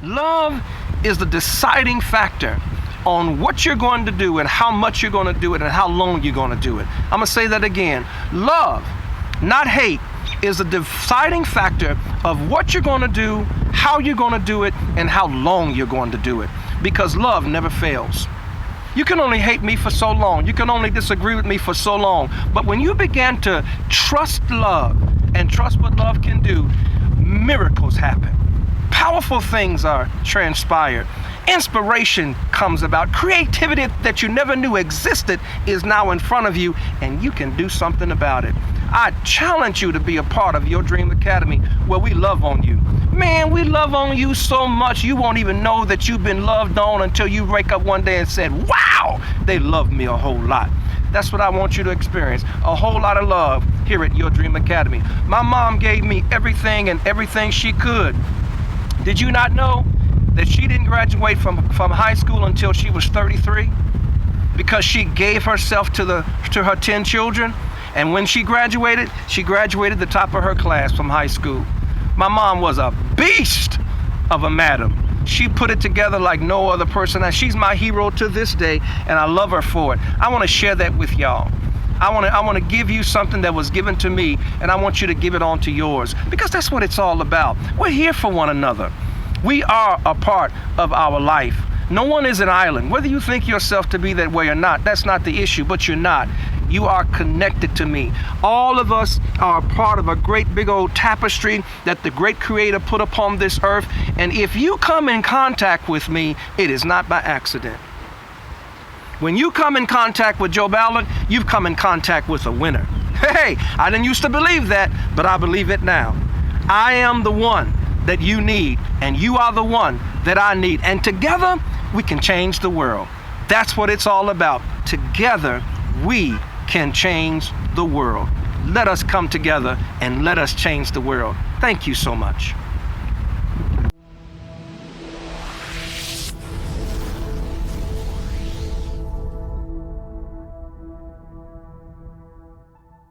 Love is the deciding factor on what you're going to do and how much you're going to do it and how long you're going to do it. I'm going to say that again. Love, not hate, is the deciding factor of what you're going to do, how you're going to do it, and how long you're going to do it. Because love never fails. You can only hate me for so long. You can only disagree with me for so long. But when you begin to trust love and trust what love can do, miracles happen. Powerful things are transpired. Inspiration comes about. Creativity that you never knew existed is now in front of you, and you can do something about it. I challenge you to be a part of Your Dream Academy, where we love on you. Man, we love on you so much you won't even know that you've been loved on until you wake up one day and said, wow, they love me a whole lot. That's what I want you to experience, a whole lot of love here at Your Dream Academy. My mom gave me everything and everything she could. Did you not know that she didn't graduate from high school until she was 33? Because she gave herself to her 10 children. And when she graduated the top of her class from high school. My mom was a beast of a madam. She put it together like no other person. And she's my hero to this day, and I love her for it. I want to share that with y'all. I want to give you something that was given to me, and I want you to give it on to yours, because that's what it's all about. We're here for one another. We are a part of our life. No one is an island. Whether you think yourself to be that way or not, that's not the issue, but you're not. You are connected to me. All of us are part of a great big old tapestry that the great Creator put upon this earth. And if you come in contact with me, it is not by accident. When you come in contact with Joe Ballard, you've come in contact with a winner. Hey, I didn't used to believe that, but I believe it now. I am the one that you need, and you are the one that I need. And together, we can change the world. That's what it's all about. Together, we can change the world. Let us come together and let us change the world. Thank you so much.